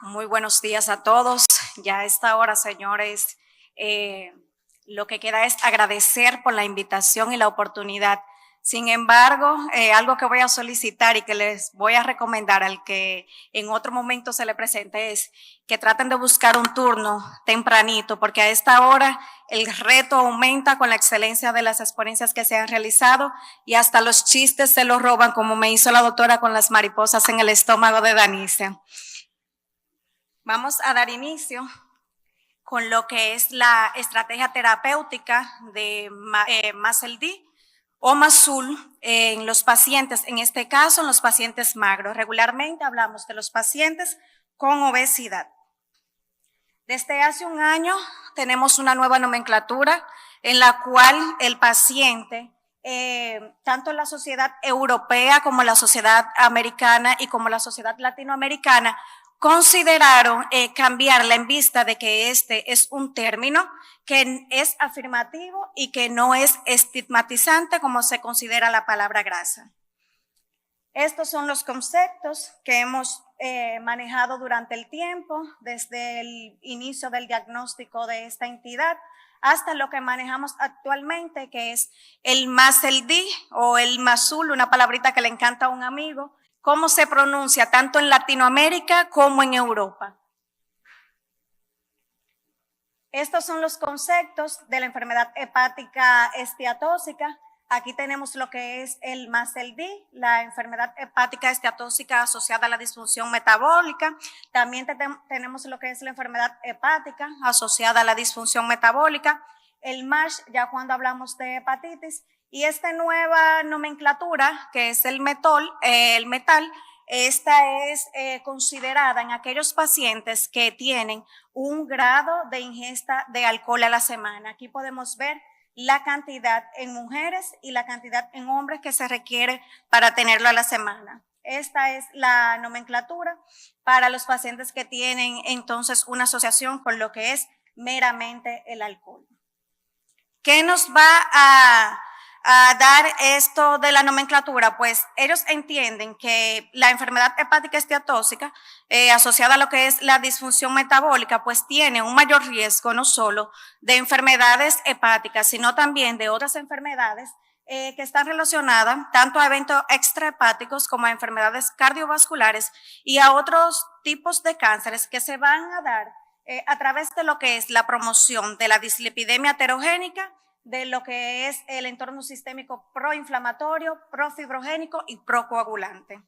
Muy buenos días a todos. Ya a esta hora, señores, lo que queda es agradecer por la invitación y la oportunidad. Sin embargo, algo que voy a solicitar y que les voy a recomendar al que en otro momento se le presente es que traten de buscar un turno tempranito, porque a esta hora el reto aumenta con la excelencia de las exponencias que se han realizado y hasta los chistes se los roban, como me hizo la doctora con las mariposas en el estómago de Danice. Vamos a dar inicio con lo que es la estrategia terapéutica de MASLD o MASUL en los pacientes, en este caso en los pacientes magros. Regularmente hablamos de los pacientes con obesidad. Desde hace un año tenemos una nueva nomenclatura en la cual el paciente, tanto la sociedad europea como la sociedad americana y como la sociedad latinoamericana, consideraron cambiarla en vista de que este es un término que es afirmativo y que no es estigmatizante como se considera la palabra grasa. Estos son los conceptos que hemos manejado durante el tiempo, desde el inicio del diagnóstico de esta entidad hasta lo que manejamos actualmente, que es el MASLD o el MASUL, una palabrita que le encanta a un amigo, cómo se pronuncia tanto en Latinoamérica como en Europa. Estos son los conceptos de la enfermedad hepática esteatóxica. Aquí tenemos lo que es el MASLD, la enfermedad hepática esteatóxica asociada a la disfunción metabólica. También tenemos lo que es la enfermedad hepática asociada a la disfunción metabólica. El MASH, ya cuando hablamos de hepatitis. Y esta nueva nomenclatura, que es el metal, esta es considerada en aquellos pacientes que tienen un grado de ingesta de alcohol a la semana. Aquí podemos ver la cantidad en mujeres y la cantidad en hombres que se requiere para tenerlo a la semana. Esta es la nomenclatura para los pacientes que tienen entonces una asociación con lo que es meramente el alcohol. ¿Qué nos va a dar esto de la nomenclatura? Pues ellos entienden que la enfermedad hepática esteatóxica asociada a lo que es la disfunción metabólica pues tiene un mayor riesgo no solo de enfermedades hepáticas sino también de otras enfermedades que están relacionadas tanto a eventos extrahepáticos como a enfermedades cardiovasculares y a otros tipos de cánceres que se van a dar a través de lo que es la promoción de la dislipidemia heterogénica, de lo que es el entorno sistémico proinflamatorio, profibrogénico y procoagulante.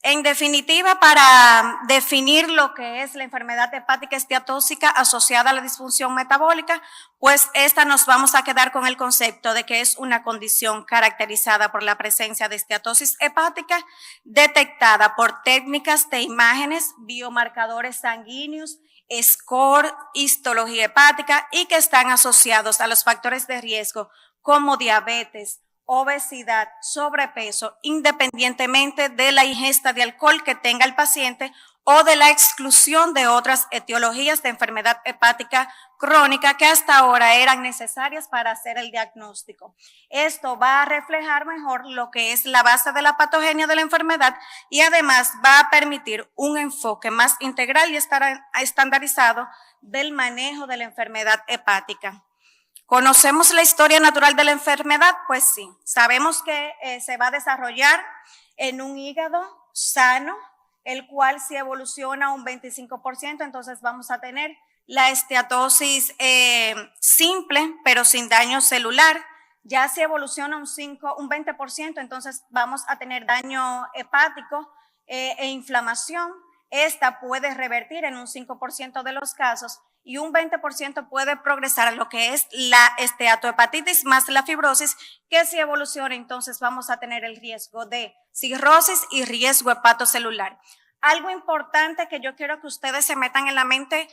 En definitiva, para definir lo que es la enfermedad hepática esteatóxica asociada a la disfunción metabólica, pues esta nos vamos a quedar con el concepto de que es una condición caracterizada por la presencia de esteatosis hepática detectada por técnicas de imágenes, biomarcadores sanguíneos, score, histología hepática y que están asociados a los factores de riesgo como diabetes, obesidad, sobrepeso, independientemente de la ingesta de alcohol que tenga el paciente o de la exclusión de otras etiologías de enfermedad hepática crónica que hasta ahora eran necesarias para hacer el diagnóstico. Esto va a reflejar mejor lo que es la base de la patogenia de la enfermedad y además va a permitir un enfoque más integral y estandarizado del manejo de la enfermedad hepática. ¿Conocemos la historia natural de la enfermedad? Pues sí, sabemos que se va a desarrollar en un hígado sano, el cual si evoluciona un 25%, entonces vamos a tener la esteatosis simple, pero sin daño celular. Ya si evoluciona un 20%, entonces vamos a tener daño hepático e inflamación. Esta puede revertir en un 5% de los casos y un 20% puede progresar a lo que es la esteatohepatitis más la fibrosis, que si evoluciona entonces vamos a tener el riesgo de cirrosis y riesgo hepatocelular. Algo importante que yo quiero que ustedes se metan en la mente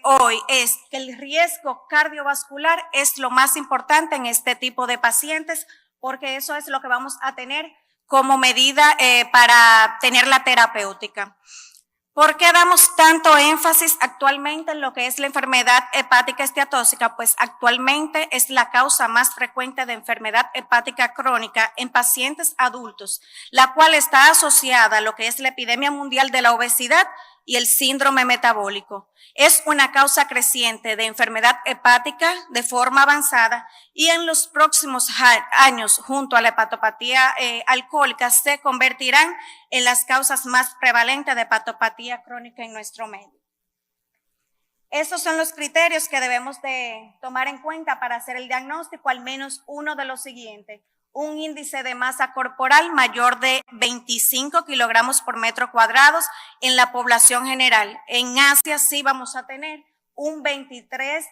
hoy es que el riesgo cardiovascular es lo más importante en este tipo de pacientes, porque eso es lo que vamos a tener como medida para tener la terapéutica. ¿Por qué damos tanto énfasis actualmente en lo que es la enfermedad hepática esteatóxica? Pues actualmente es la causa más frecuente de enfermedad hepática crónica en pacientes adultos, la cual está asociada a lo que es la epidemia mundial de la obesidad y el síndrome metabólico. Es una causa creciente de enfermedad hepática de forma avanzada y en los próximos años, junto a la hepatopatía alcohólica, se convertirán en las causas más prevalentes de hepatopatía crónica en nuestro medio. Estos son los criterios que debemos de tomar en cuenta para hacer el diagnóstico, al menos uno de los siguientes. Un índice de masa corporal mayor de 25 kilogramos por metro cuadrado en la población general. En Asia sí vamos a tener un 23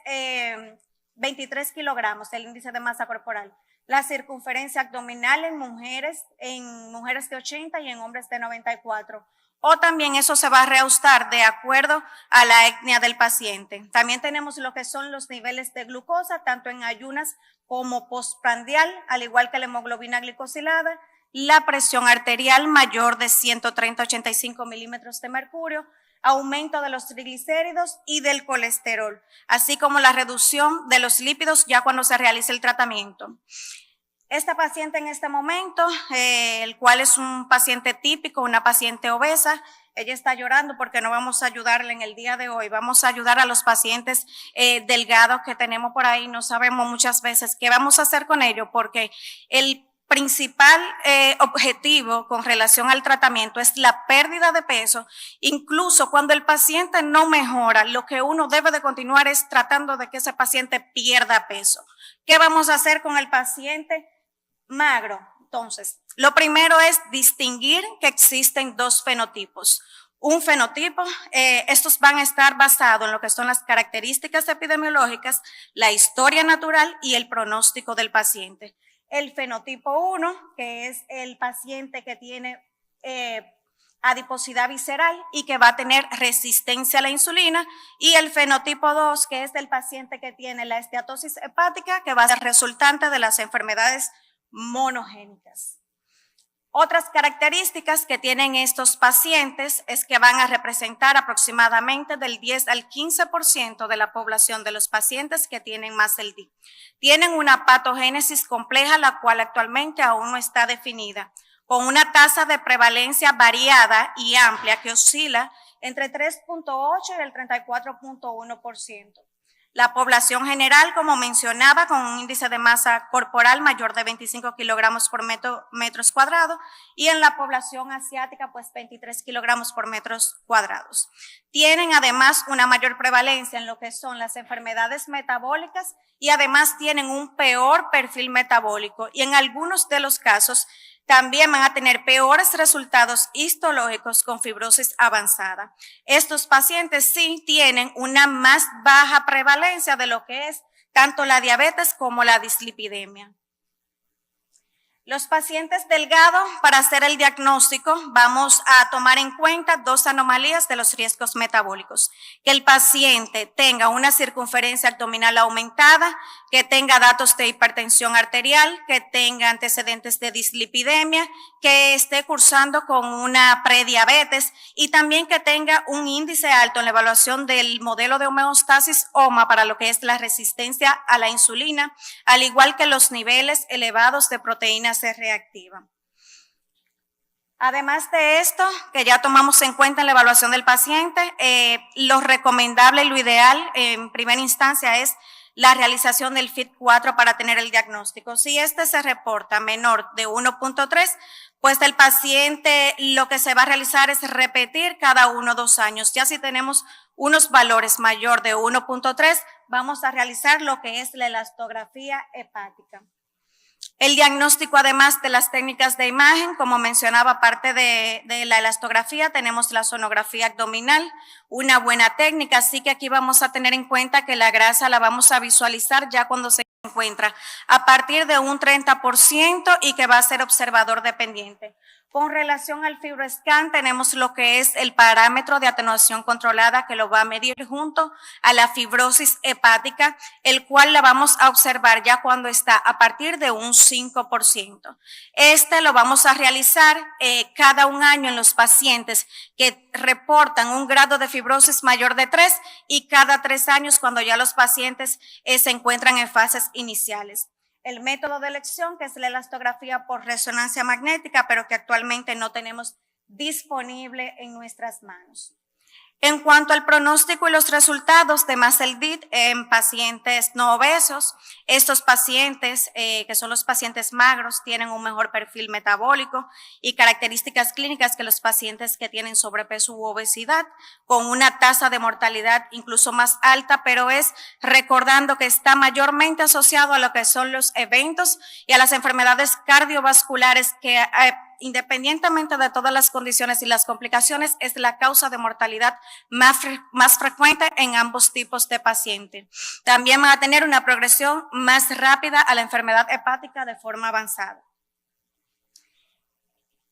kilogramos el índice de masa corporal. La circunferencia abdominal en mujeres de 80 y en hombres de 94. O también eso se va a reajustar de acuerdo a la etnia del paciente. También tenemos lo que son los niveles de glucosa, tanto en ayunas como postprandial, al igual que la hemoglobina glicosilada, la presión arterial mayor de 130-85 milímetros de mercurio, aumento de los triglicéridos y del colesterol, así como la reducción de los lípidos ya cuando se realice el tratamiento. Esta paciente en este momento, el cual es un paciente típico, una paciente obesa, ella está llorando porque no vamos a ayudarle en el día de hoy. Vamos a ayudar a los pacientes delgados que tenemos por ahí. No sabemos muchas veces qué vamos a hacer con ellos porque el principal objetivo con relación al tratamiento es la pérdida de peso. Incluso cuando el paciente no mejora, lo que uno debe de continuar es tratando de que ese paciente pierda peso. ¿Qué vamos a hacer con el paciente magro? Entonces, lo primero es distinguir que existen dos fenotipos. Un fenotipo, estos van a estar basados en lo que son las características epidemiológicas, la historia natural y el pronóstico del paciente. El fenotipo 1, que es el paciente que tiene adiposidad visceral y que va a tener resistencia a la insulina, y el fenotipo 2, que es el paciente que tiene la esteatosis hepática, que va a ser resultante de las enfermedades monogénicas. Otras características que tienen estos pacientes es que van a representar aproximadamente del 10 al 15% de la población de los pacientes que tienen masa LD. Tienen una patogénesis compleja, la cual actualmente aún no está definida, con una tasa de prevalencia variada y amplia que oscila entre 3.8 y el 34.1%. La población general, como mencionaba, con un índice de masa corporal mayor de 25 kilogramos por metros cuadrados, y en la población asiática, pues 23 kilogramos por metros cuadrados. Tienen además una mayor prevalencia en lo que son las enfermedades metabólicas y además tienen un peor perfil metabólico, y en algunos de los casos también van a tener peores resultados histológicos con fibrosis avanzada. Estos pacientes sí tienen una más baja prevalencia de lo que es tanto la diabetes como la dislipidemia. Los pacientes delgados, para hacer el diagnóstico, vamos a tomar en cuenta dos anomalías de los riesgos metabólicos. Que el paciente tenga una circunferencia abdominal aumentada, que tenga datos de hipertensión arterial, que tenga antecedentes de dislipidemia, que esté cursando con una prediabetes y también que tenga un índice alto en la evaluación del modelo de homeostasis OMA para lo que es la resistencia a la insulina, al igual que los niveles elevados de proteínas C reactiva. Además de esto, que ya tomamos en cuenta en la evaluación del paciente, lo recomendable y lo ideal en primera instancia es la realización del FIT-4 para tener el diagnóstico. Si este se reporta menor de 1.3, pues el paciente lo que se va a realizar es repetir cada 1 o 2 años. Ya si tenemos unos valores mayor de 1.3, vamos a realizar lo que es la elastografía hepática. El diagnóstico, además de las técnicas de imagen, como mencionaba, aparte de la elastografía, tenemos la sonografía abdominal, una buena técnica, así que aquí vamos a tener en cuenta que la grasa la vamos a visualizar ya cuando se encuentra a partir de un 30% y que va a ser observador dependiente. Con relación al FibroScan, tenemos lo que es el parámetro de atenuación controlada que lo va a medir junto a la fibrosis hepática, el cual la vamos a observar ya cuando está a partir de un 5%. Este lo vamos a realizar cada un año en los pacientes que reportan un grado de fibrosis mayor de 3 y cada 3 años cuando ya los pacientes se encuentran en fases iniciales. El método de elección, que es la elastografía por resonancia magnética, pero que actualmente no tenemos disponible en nuestras manos. En cuanto al pronóstico y los resultados de Maseldit en pacientes no obesos, estos pacientes, que son los pacientes magros, tienen un mejor perfil metabólico y características clínicas que los pacientes que tienen sobrepeso u obesidad, con una tasa de mortalidad incluso más alta, pero es recordando que está mayormente asociado a lo que son los eventos y a las enfermedades cardiovasculares que independientemente de todas las condiciones y las complicaciones, es la causa de mortalidad más frecuente en ambos tipos de paciente. También van a tener una progresión más rápida a la enfermedad hepática de forma avanzada.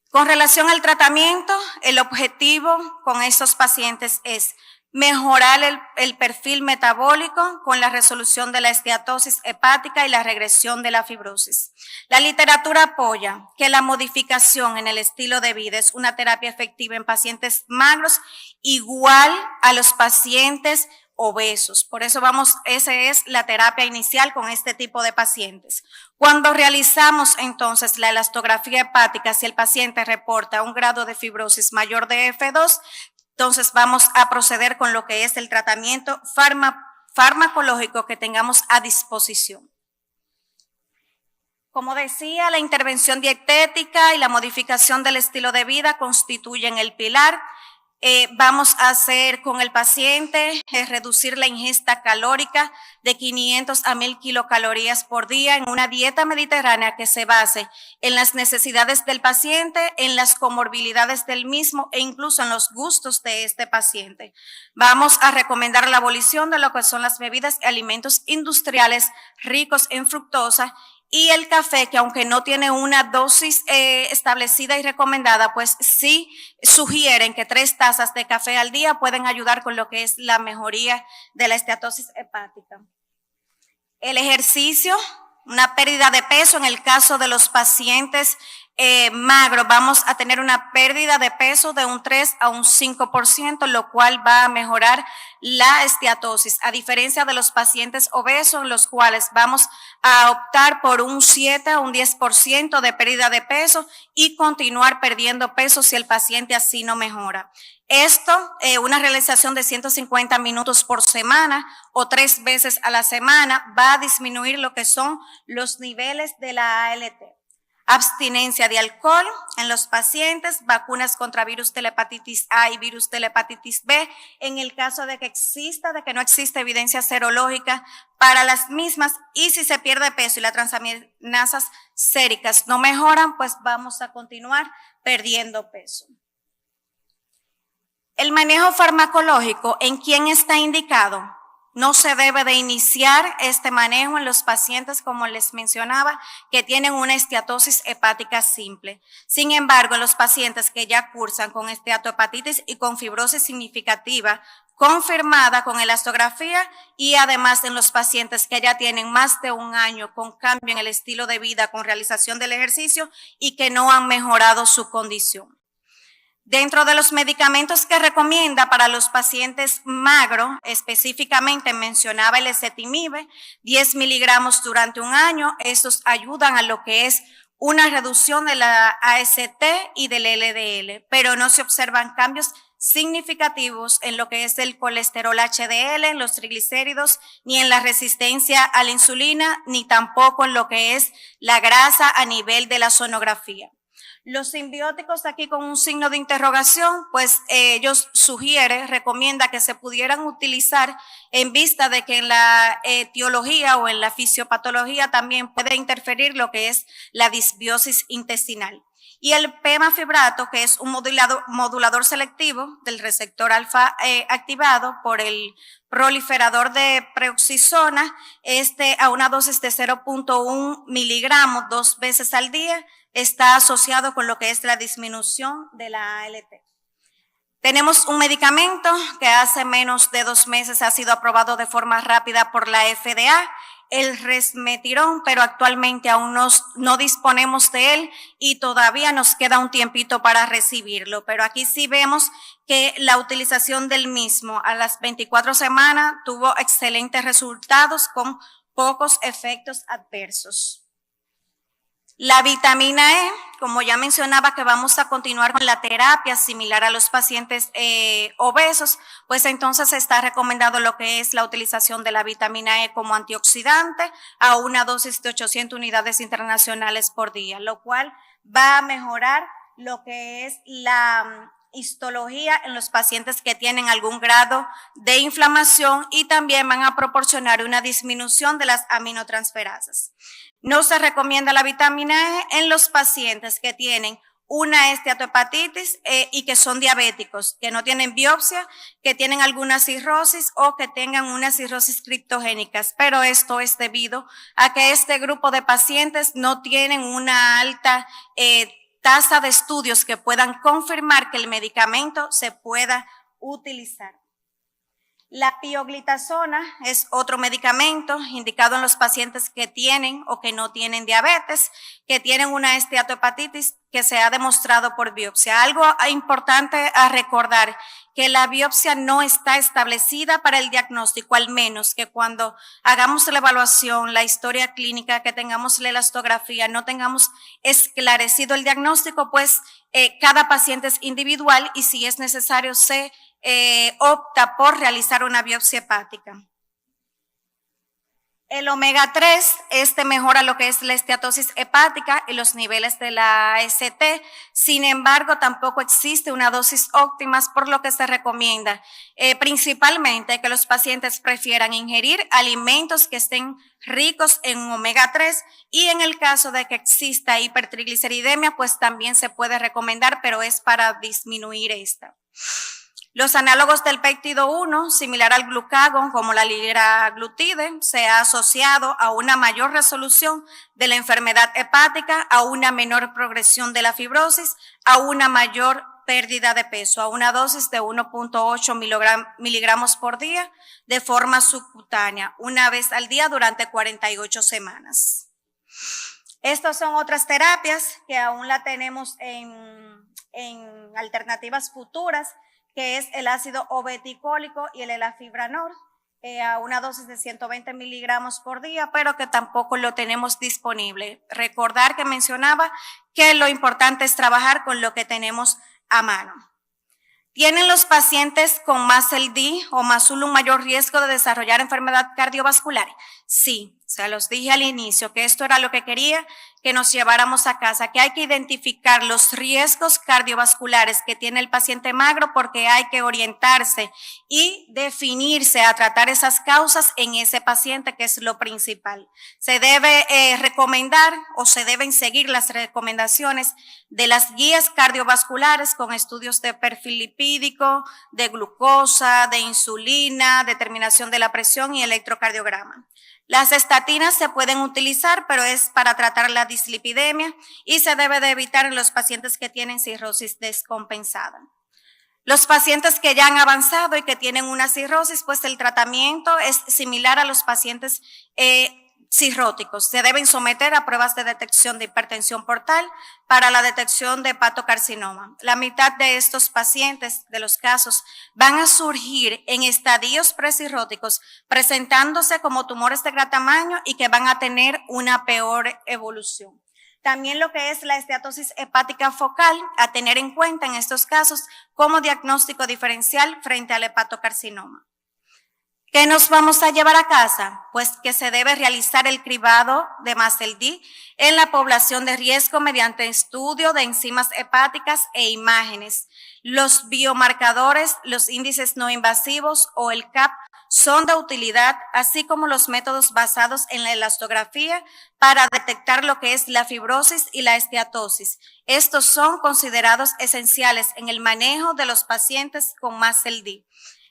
Con relación al tratamiento, el objetivo con estos pacientes es mejorar el perfil metabólico con la resolución de la esteatosis hepática y la regresión de la fibrosis. La literatura apoya que la modificación en el estilo de vida es una terapia efectiva en pacientes magros igual a los pacientes obesos. Por eso esa es la terapia inicial con este tipo de pacientes. Cuando realizamos entonces la elastografía hepática, si el paciente reporta un grado de fibrosis mayor de F2, entonces vamos a proceder con lo que es el tratamiento farmacológico que tengamos a disposición. Como decía, la intervención dietética y la modificación del estilo de vida constituyen el pilar. Vamos a hacer con el paciente reducir la ingesta calórica de 500 a 1000 kilocalorías por día en una dieta mediterránea que se base en las necesidades del paciente, en las comorbilidades del mismo e incluso en los gustos de este paciente. Vamos a recomendar la abolición de lo que son las bebidas y alimentos industriales ricos en fructosa y el café, que aunque no tiene una dosis establecida y recomendada, pues sí sugieren que 3 tazas de café al día pueden ayudar con lo que es la mejoría de la esteatosis hepática. El ejercicio, una pérdida de peso en el caso de los pacientes magros, vamos a tener una pérdida de peso de un 3 a un 5%, lo cual va a mejorar la esteatosis, a diferencia de los pacientes obesos, los cuales vamos a optar por un 7 a un 10% de pérdida de peso y continuar perdiendo peso si el paciente así no mejora. Esto, una realización de 150 minutos por semana o 3 veces a la semana, va a disminuir lo que son los niveles de la ALT. Abstinencia de alcohol en los pacientes, vacunas contra virus de la hepatitis A y virus de la hepatitis B, en el caso de que no existe evidencia serológica para las mismas, y si se pierde peso y las transaminasas séricas no mejoran, pues vamos a continuar perdiendo peso. El manejo farmacológico, ¿en quién está indicado? No se debe de iniciar este manejo en los pacientes, como les mencionaba, que tienen una esteatosis hepática simple. Sin embargo, en los pacientes que ya cursan con esteatohepatitis y con fibrosis significativa confirmada con elastografía, y además en los pacientes que ya tienen más de un año con cambio en el estilo de vida, con realización del ejercicio y que no han mejorado su condición. Dentro de los medicamentos que recomienda para los pacientes magros, específicamente mencionaba el ezetimibe, 10 miligramos durante un año. Estos ayudan a lo que es una reducción de la AST y del LDL, pero no se observan cambios significativos en lo que es el colesterol HDL, en los triglicéridos, ni en la resistencia a la insulina, ni tampoco en lo que es la grasa a nivel de la sonografía. Los simbióticos, aquí con un signo de interrogación, pues ellos recomienda que se pudieran utilizar en vista de que en la etiología o en la fisiopatología también puede interferir lo que es la disbiosis intestinal. Y el pemafibrato, que es un modulador selectivo del receptor alfa activado por el proliferador de preoxisona, a una dosis de 0.1 miligramos 2 veces al día, está asociado con lo que es la disminución de la ALT. Tenemos un medicamento que hace menos de 2 meses ha sido aprobado de forma rápida por la FDA, el resmetirón, pero actualmente aún no disponemos de él y todavía nos queda un tiempito para recibirlo. Pero aquí sí vemos que la utilización del mismo a las 24 semanas tuvo excelentes resultados con pocos efectos adversos. La vitamina E, como ya mencionaba que vamos a continuar con la terapia similar a los pacientes obesos, pues entonces está recomendado lo que es la utilización de la vitamina E como antioxidante a una dosis de 800 unidades internacionales por día, lo cual va a mejorar lo que es la histología en los pacientes que tienen algún grado de inflamación y también van a proporcionar una disminución de las aminotransferasas. No se recomienda la vitamina E en los pacientes que tienen una esteatohepatitis y que son diabéticos, que no tienen biopsia, que tienen alguna cirrosis o que tengan una cirrosis criptogénica, pero esto es debido a que este grupo de pacientes no tienen una alta tasa de estudios que puedan confirmar que el medicamento se pueda utilizar. La pioglitazona es otro medicamento indicado en los pacientes que tienen o que no tienen diabetes, que tienen una esteatohepatitis que se ha demostrado por biopsia. Algo importante a recordar, que la biopsia no está establecida para el diagnóstico, al menos que cuando hagamos la evaluación, la historia clínica, que tengamos la elastografía, no tengamos esclarecido el diagnóstico, pues cada paciente es individual y si es necesario se opta por realizar una biopsia hepática. El omega 3, mejora lo que es la esteatosis hepática y los niveles de la AST. Sin embargo, tampoco existe una dosis óptima, por lo que se recomienda principalmente que los pacientes prefieran ingerir alimentos que estén ricos en omega 3 y en el caso de que exista hipertrigliceridemia, pues también se puede recomendar, pero es para disminuir esta. Los análogos del péptido 1, similar al glucagón como la liraglutide, se ha asociado a una mayor resolución de la enfermedad hepática, a una menor progresión de la fibrosis, a una mayor pérdida de peso, a una dosis de 1.8 miligramos por día de forma subcutánea, una vez al día durante 48 semanas. Estas son otras terapias que aún la tenemos en alternativas futuras, que es el ácido obeticólico y el elafibranor, a una dosis de 120 miligramos por día, pero que tampoco lo tenemos disponible. Recordar que mencionaba que lo importante es trabajar con lo que tenemos a mano. ¿Tienen los pacientes con MASLD o MASLD un mayor riesgo de desarrollar enfermedad cardiovascular? Sí, se los dije al inicio que esto era lo que quería que nos lleváramos a casa, que hay que identificar los riesgos cardiovasculares que tiene el paciente magro porque hay que orientarse y definirse a tratar esas causas en ese paciente, que es lo principal. Se debe recomendar o se deben seguir las recomendaciones de las guías cardiovasculares con estudios de perfil lipídico, de glucosa, de insulina, determinación de la presión y electrocardiograma. Las estatinas se pueden utilizar, pero es para tratar la dislipidemia y se debe de evitar en los pacientes que tienen cirrosis descompensada. Los pacientes que ya han avanzado y que tienen una cirrosis, pues el tratamiento es similar a los pacientes cirróticos. Se deben someter a pruebas de detección de hipertensión portal para la detección de hepatocarcinoma. La mitad de estos pacientes, de los casos, van a surgir en estadios precirróticos, presentándose como tumores de gran tamaño y que van a tener una peor evolución. También lo que es la esteatosis hepática focal, a tener en cuenta en estos casos como diagnóstico diferencial frente al hepatocarcinoma. ¿Qué nos vamos a llevar a casa? Pues que se debe realizar el cribado de MASLD en la población de riesgo mediante estudio de enzimas hepáticas e imágenes. Los biomarcadores, los índices no invasivos o el CAP son de utilidad, así como los métodos basados en la elastografía para detectar lo que es la fibrosis y la esteatosis. Estos son considerados esenciales en el manejo de los pacientes con MASLD.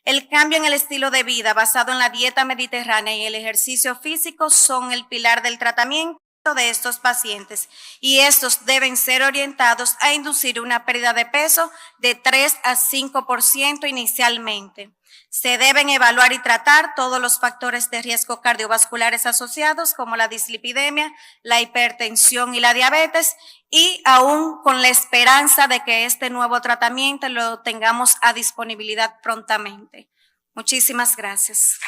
El cambio en el estilo de vida basado en la dieta mediterránea y el ejercicio físico son el pilar del tratamiento. de estos pacientes y estos deben ser orientados a inducir una pérdida de peso de 3 a 5% inicialmente. Se deben evaluar y tratar todos los factores de riesgo cardiovasculares asociados como la dislipidemia, la hipertensión y la diabetes y aún con la esperanza de que este nuevo tratamiento lo tengamos a disponibilidad prontamente. Muchísimas gracias.